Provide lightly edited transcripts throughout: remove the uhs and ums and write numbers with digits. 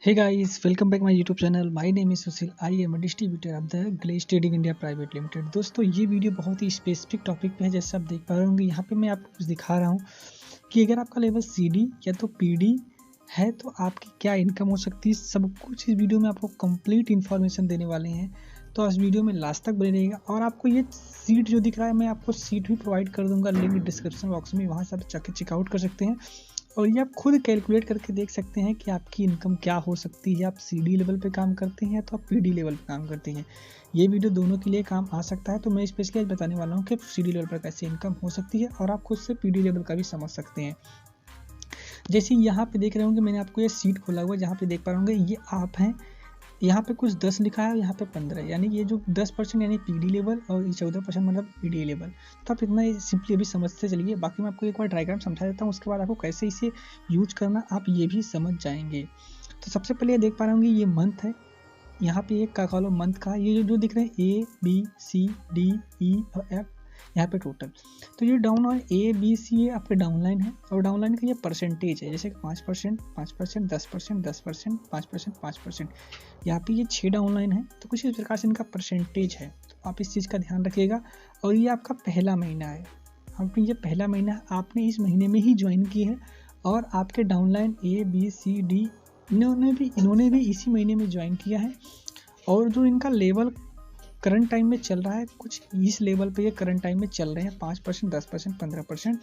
Hey guys, welcome back my YouTube channel. My name is Sushil. I am a distributor of the Glaze Trading India Private Limited. दोस्तों ये video बहुत ही specific topic पे है। जैसे आप देख पा रहे होंगे यहाँ पे मैं आपको कुछ दिखा रहा हूँ कि अगर आपका लेवल CD या तो PD है तो आपकी क्या इनकम हो सकती है। सब कुछ इस वीडियो में आपको कंप्लीट इन्फॉर्मेशन देने वाले हैं, तो इस वीडियो में लास्ट तक बने रहिएगा। और आपको ये सीट जो दिख रहा है, मैं आपको सीट भी प्रोवाइड कर दूंगा, लिंक डिस्क्रिप्शन बॉक्स में, वहाँ से आप जाके चेकआउट कर सकते हैं। और ये आप खुद कैलकुलेट करके देख सकते हैं कि आपकी इनकम क्या हो सकती है। आप CD लेवल पे काम करते हैं तो आप PD लेवल पे काम करते हैं, ये वीडियो दोनों के लिए काम आ सकता है। तो मैं स्पेशली आज बताने वाला हूँ कि CD लेवल पर कैसे इनकम हो सकती है और आप खुद से PD लेवल का भी समझ सकते हैं। जैसे यहाँ पे देख रहे होंगे, मैंने आपको ये सीट खोला हुआ है, जहाँ पे देख पा रहे होंगे ये आप हैं। यहाँ पे कुछ 10 लिखा है और यहाँ पे 15, यानी ये जो 10% यानी PD लेवल और ये 14% मतलब PD लेवल। तो आप इतना सिंपली अभी समझते चलिए। बाकी मैं आपको एक बार डायग्राम समझा देता हूँ, उसके बाद आपको कैसे इसे यूज करना आप ये भी समझ जाएंगे। तो सबसे पहले ये देख पा रहे होंगे ये मंथ है, यहाँ पे एक का कॉलम मंथ का, ये जो दिख रहे हैं ABCDE और F, यहाँ पे टोटल। तो ये डाउन लाइन ABC ये आपके डाउन लाइन है, और डाउन लाइन का ये परसेंटेज है, जैसे 5%, 5%, 10%, 10%, 5%, 5%। यहाँ पे ये 6 डाउन लाइन है, तो कुछ इस प्रकार से इनका परसेंटेज है। तो आप इस चीज़ का ध्यान रखिएगा। और ये आपका पहला महीना है, आपने ये पहला महीना आपने इस महीने में ही ज्वाइन की है, और आपके डाउन लाइन ABCD इन्होंने भी इसी महीने में ज्वाइन किया है। और जो इनका लेवल करंट टाइम में चल रहा है, कुछ इस लेवल पे ये करंट टाइम में चल रहे हैं, 5%, 10%, 15%।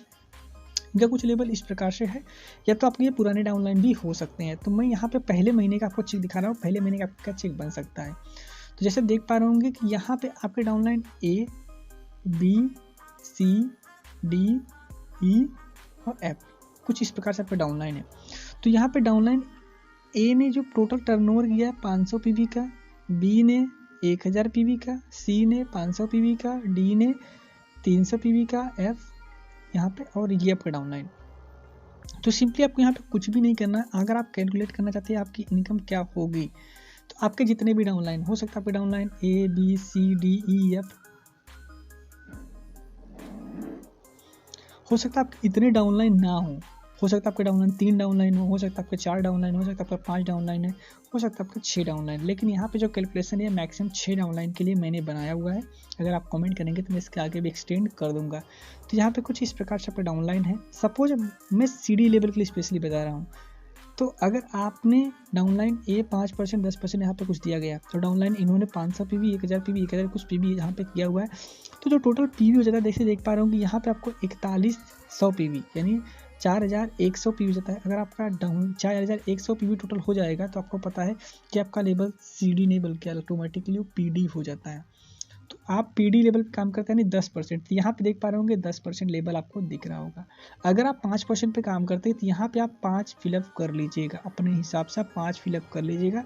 इनका कुछ लेवल इस प्रकार से है, या तो आपके ये पुराने डाउनलाइन भी हो सकते हैं। तो मैं यहाँ पे पहले महीने का आपको चेक दिखा रहा हूँ, पहले महीने का आपका चेक बन सकता है। तो जैसे देख पा रहे होंगे कि यहाँ पे आपके डाउनलाइन ABCDE और F कुछ इस प्रकार से आपका डाउनलाइन है। तो यहाँ पे डाउनलाइन A ने जो टोटल टर्नओवर किया है 500 PV का, B ने 1000 PV का, C ने 500 PV का, D ने 300 PV का, F यहाँ पे, और ये आपका डाउनलाइन। तो सिंपली आपको यहाँ पे कुछ भी नहीं करना। अगर आप कैलकुलेट करना चाहते हैं आपकी इनकम क्या होगी, तो आपके जितने भी डाउनलाइन हो सकता है, आपके डाउनलाइन ABCDEF हो सकता है आपके इतने डाउनलाइन ना हो सकता है आपके डाउनलाइन 3 डाउनलाइन हो सकता है आपके 4 डाउनलाइन, हो सकता है आपका 5 डाउनलाइन है, हो सकता है आपका 6 डाउनलाइन। लेकिन यहाँ पे जो कैलकुलेशन है मैक्सिमम 6 डाउनलाइन के लिए मैंने बनाया हुआ है। अगर आप कमेंट करेंगे तो मैं इसके आगे भी एक्सटेंड कर दूंगा। तो यहाँ पे कुछ इस प्रकार से आपका डाउनलाइन है। सपोज मैं CD लेवल के लिए स्पेशली बता रहा हूँ। तो अगर आपने डाउनलाइन A 5%, 10% यहाँ पे कुछ दिया गया, तो डाउनलाइन इन्होंने 500 PV, 1000 PV, 1000 कुछ PV यहाँ पे किया हुआ है। तो जो टोटल PV हो जाता है, जैसे देख पा रहे हो कि यहाँ पे आपको 4100 PV यानी 4100 PV जाता है। अगर आपका डाउन 4100 PV टोटल हो जाएगा, तो आपको पता है कि आपका लेवल CD नहीं बल्कि ऑटोमेटिकली PD हो जाता है। तो आप PD लेवल पे काम करते हैं नहीं 10%। यहाँ पे देख पा रहे होंगे 10% लेवल आपको दिख रहा होगा। अगर आप 5% पे काम करते हैं तो यहाँ पे आप 5 फिलअप कर लीजिएगा, अपने हिसाब से आप 5 फिलअप कर लीजिएगा।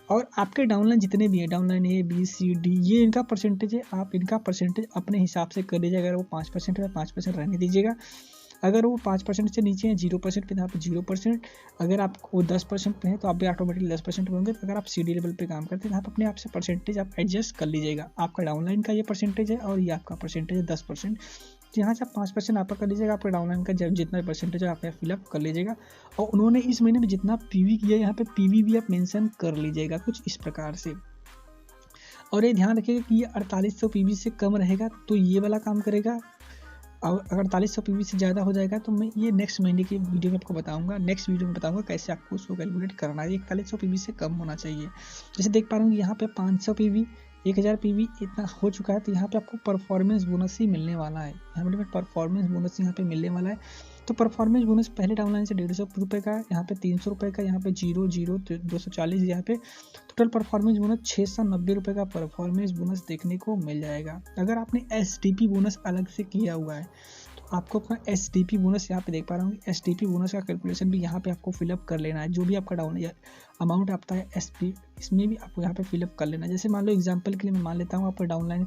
और आपके डाउनलाइन जितने भी हैं, डाउनलाइन ABCD, ये इनका परसेंटेज है, आप इनका परसेंटेज अपने हिसाब से कर लीजिएगा। अगर वो 5% है 5% रहने दीजिएगा, अगर वो 5% से नीचे है 0% पे, यहाँ पे 0%। अगर आप वो 10% पे है तो आप भी ऑटोमेटिकली 10% पे होंगे। तो अगर आप CD लेवल पे काम करते हैं तो आप अपने आप से परसेंटेज आप एडजस्ट कर लीजिएगा। आपका डाउनलाइन का ये परसेंटेज है और ये आपका परसेंटेज है 10%। तो यहाँ से आप 5% आपका कर लीजिएगा, आपका डाउनलाइन का जब जितना परसेंटेज है आप यहाँ फिलअप कर लीजिएगा। और उन्होंने इस महीने में जितना PV किया है यहाँ पे PV भी आप मेंशन कर लीजिएगा कुछ इस प्रकार से। और ये ध्यान रखिएगा कि ये 4800 PV से कम रहेगा तो ये वाला काम करेगा, और अगर 4800 PV से ज़्यादा हो जाएगा तो मैं ये नेक्स्ट महीने की वीडियो में आपको बताऊंगा, नेक्स्ट वीडियो में बताऊंगा कैसे आपको उसको कैलकुलेट करना है। 4100 PV से कम होना चाहिए। जैसे देख पा रहे हूँ यहाँ पे 500 PV, 1000 PV इतना हो चुका है, तो यहाँ पे आपको परफॉर्मेंस बोनस ही मिलने वाला है। यहाँ पे परफॉर्मेंस बोनस यहाँ पे मिलने वाला है। तो परफॉर्मेंस बोनस पहले डाउनलाइन से 150 रुपये का, यहाँ पे 300 रुपये का, यहाँ पे 0, 0, 240, यहाँ पे टोटल परफॉर्मेंस बोनस 690 रुपये का परफॉर्मेंस बोनस देखने को मिल जाएगा। अगर आपने SDP बोनस अलग से किया हुआ है तो आपको अपना SDP बोनस यहाँ पे देख पा रहा हूँ, SDP बोनस का कैलकुलेशन भी यहाँ पे आपको फिलअप कर लेना है। जो भी आपका डाउन अमाउंट आता है SP, इसमें भी आपको यहाँ पे फिलअप कर लेना है। जैसे मान लो एग्जांपल के लिए मैं मान लेता हूँ आपका डाउनलाइन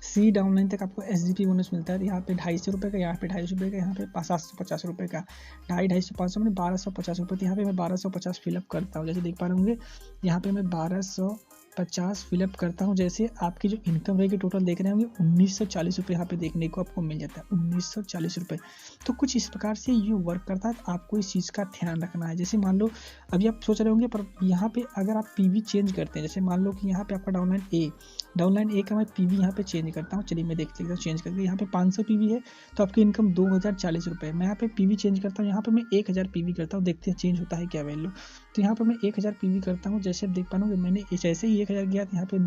C डाउनलाइन तक आपको SDP बोनस मिलता है। यहाँ पे 250 रुपये का, यहाँ पे 250 रुपये का, यहाँ पे 750 रुपये का, 250, 500 में 1250 रुपये। तो यहाँ पे मैं 1250 फिलअप करता हूँ। जैसे देख पा रहे होंगे यहाँ पे मैं 1250 50 फिलअप करता हूँ, जैसे आपकी जो इनकम रहेगी टोटल देख रहे होंगे 1940 रुपये यहाँ पे देखने को आपको मिल जाता है, 1940 रुपये। तो कुछ इस प्रकार से ये वर्क करता है। तो आपको इस चीज़ का ध्यान रखना है। जैसे मान लो अभी आप सोच रहे होंगे पर यहाँ पे अगर आप पीवी चेंज करते हैं, जैसे मान लो कि यहाँ पे आपका डाउनलाइन ए का मैं पीवी यहाँ पे चेंज करता हूँ। चलिए मैं देख लेता हूँ चेंज करके। यहाँ पे 500 पीवी है तो आपकी इनकम 2040 रुपये। मैं यहाँ पे पीवी चेंज करता हूँ, यहाँ पे मैं 1000 पीवी करता हूँ, देखते हैं चेंज होता है क्या वैल्यू। तो यहाँ पर मैं 1000 पीवी करता हूँ। जैसे आप देख पा रहे हो मैंने जैसे ही 1000 गया तो यहाँ पे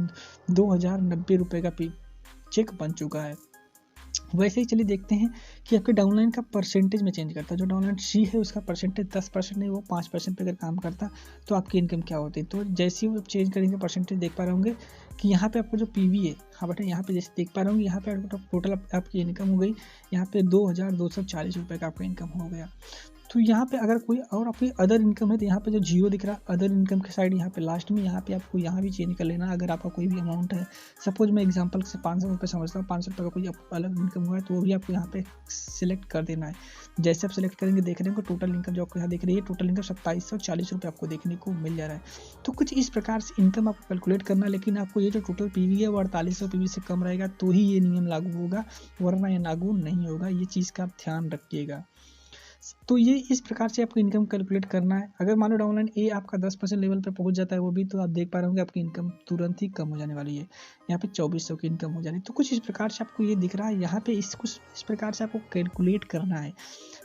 2090 रुपये का चेक बन चुका है। वैसे ही चलिए देखते हैं कि आपके डाउनलाइन का परसेंटेज में चेंज करता है। जो डाउनलाइन सी है उसका परसेंटेज 10% नहीं, वो 5% पे अगर काम करता तो आपकी इनकम क्या होती। तो जैसे ही आप चेंज करेंगे परसेंटेज देख पा रहे होंगे कि यहाँ पे आपको जो पीवी है, हाँ बेटा यहाँ पे जैसे देख पा रहे होंगे यहाँ पे टोटल आपकी इनकम हो गई यहाँ पे 2240 रुपये का आपका इनकम हो गया। तो यहाँ पे अगर कोई और आपकी अदर इनकम है तो यहाँ पे जो जीरो दिख रहा है अदर इनकम के साइड यहाँ पे लास्ट में यहाँ पे आपको यहाँ भी चेंज कर लेना। अगर आपका कोई भी अमाउंट है, सपोज मैं एग्जांपल से 500 रुपये समझता हूँ, 500 रुपये का कोई अलग इनकम हुआ है तो वो भी आपको यहाँ पे सिलेक्ट कर देना है। जैसे आप सिलेक्ट करेंगे देख रहे हैं टोटल इनकम जो आपको यहाँ दिख रही है, टोटल इनकम 2740 रुपये आपको देखने को मिल जा रहा है। तो कुछ इस प्रकार से इनकम आपको कैलकुलेट करना है, लेकिन आपको ये जो टोटल पीवी है वो 4800 पीवी से कम रहेगा तो ही ये नियम लागू होगा, वरना ये लागू नहीं होगा। ये चीज़ का आप ध्यान रखिएगा। तो ये इस प्रकार से आपको इनकम कैलकुलेट करना है। अगर मान लो डाउनलाइन ए आपका 10% लेवल पे पहुंच जाता है वो भी, तो आप देख पा रहे होंगे आपकी इनकम तुरंत ही कम हो जाने वाली है। यहाँ पे 2400 की इनकम हो जानी। तो कुछ इस प्रकार से आपको ये दिख रहा है यहाँ पे कुछ इस प्रकार से आपको कैलकुलेट करना है।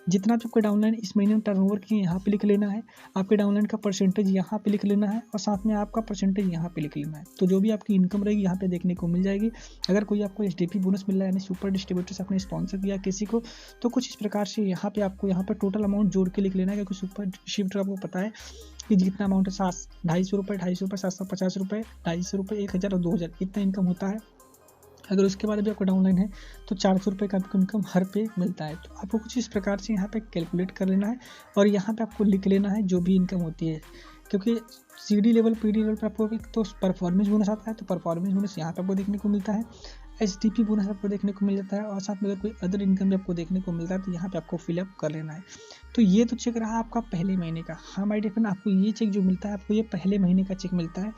जितना भी आपको डाउनलाइन इस महीने में टर्नओवर की यहाँ पे लिख लेना है, आपके डाउनलाइन का परसेंटेज यहाँ पे लिख लेना है और साथ में आपका परसेंटेज यहाँ पे लिख लेना है। तो जो भी आपकी इनकम रहेगी यहाँ पे देखने को मिल जाएगी। अगर कोई आपको एचडीपी बोनस मिल रहा है यानी सुपर डिस्ट्रीब्यूटर से आपने स्पॉन्सर किया किसी को, तो कुछ इस प्रकार से यहाँ पे आपको यहाँ पे टोटल अमाउंट जोड़ के लिख लेना है, क्योंकि सुपर डिस्ट्रीब्यूटर आपको पता है कि जितना अमाउंट है 250 रुपये, 750 रुपये, 250 रुपये, 1000 और 2000 इतना इनकम होता है। अगर उसके बाद भी आपको डाउनलाइन है तो 400 रुपये का आपको इनकम हर पे मिलता है। तो आपको कुछ इस प्रकार से यहाँ पे कैलकुलेट कर लेना है और यहाँ पे आपको लिख लेना है जो भी इनकम होती है, क्योंकि सीडी लेवल पीडी लेवल पर आपको तो परफॉर्मेंस बोनस आता है, तो परफॉर्मेंस बोनस यहाँ पे आपको देखने को मिलता है, एचडीपी बोनस आपको देखने को मिल जाता है और साथ में अगर कोई अदर इनकम भी आपको देखने को मिलता है तो यहाँ पे आपको फिलअप कर लेना है। तो ये तो चेक रहा आपका पहले महीने का। हाँ माय डियर फ्रेंड, आपको ये चेक जो मिलता है आपको ये पहले महीने का चेक मिलता है।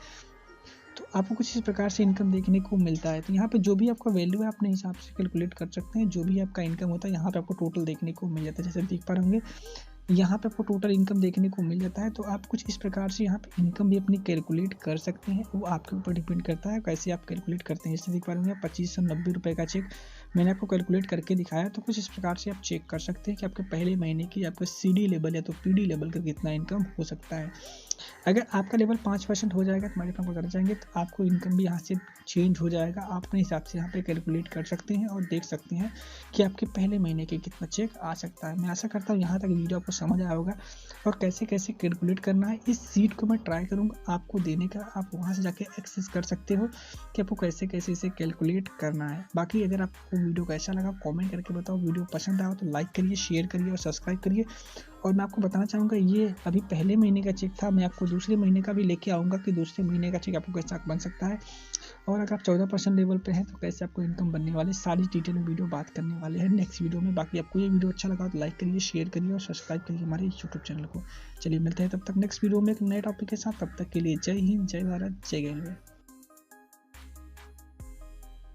तो आपको कुछ इस प्रकार से इनकम देखने को मिलता है। तो यहाँ पे जो भी आपका वैल्यू है अपने हिसाब से कैलकुलेट कर सकते हैं। जो भी आपका इनकम होता है यहाँ पे आपको टोटल देखने को मिल जाता है। जैसे देख पा रहे होंगे यहाँ पे आपको टोटल इनकम देखने को मिल जाता है। तो आप कुछ इस प्रकार से यहाँ पे इनकम भी अपनी कैलकुलेट कर सकते हैं, वो आपके ऊपर डिपेंड करता है कैसे आप कैलकुलेट करते हैं। जैसे देख पा रहे होंगे 2590 रुपये का चेक मैंने आपको कैलकुलेट करके दिखाया। तो कुछ इस प्रकार से आप चेक कर सकते हैं कि आपके पहले महीने की आपका सीडी लेवल या तो पीडी लेवल का कितना इनकम हो सकता है। अगर आपका लेवल 5% हो जाएगा तो हमारे पास करना चाहेंगे तो आपको इनकम भी यहाँ से चेंज हो जाएगा। आप अपने हिसाब से यहाँ पे कैलकुलेट कर सकते हैं और देख सकते हैं कि आपके पहले महीने के कितना चेक आ सकता है। मैं आशा करता हूँ यहाँ तक वीडियो आपको समझ आया होगा और कैसे कैसे कैलकुलेट करना है। इस सीट को मैं ट्राई करूँगा आपको देने का, आप वहाँ से जाके एक्सेस कर सकते हो कि आपको कैसे कैसे इसे कैलकुलेट करना है। बाकी अगर आपको वीडियो कैसा लगा कमेंट करके बताओ। वीडियो पसंद आया तो लाइक करिए, शेयर करिए और सब्सक्राइब करिए। और मैं आपको बताना चाहूँगा ये अभी पहले महीने का चेक था, मैं आपको दूसरे महीने का भी लेके आऊँगा कि दूसरे महीने का चेक आपको कैसा बन सकता है। और अगर आप 14% लेवल पे हैं तो कैसे आपको इनकम बनने वाली सारी डिटेल में वीडियो बात करने वाले हैं नेक्स्ट वीडियो में। बाकी आपको ये वीडियो अच्छा लगा तो लाइक करिए, शेयर करिए और सब्सक्राइब करिए हमारे यूट्यूब चैनल को। चलिए मिलते हैं तब तक नेक्स्ट वीडियो में एक नए टॉपिक के साथ। तब तक के लिए जय हिंद, जय भारत, जय रेलवे।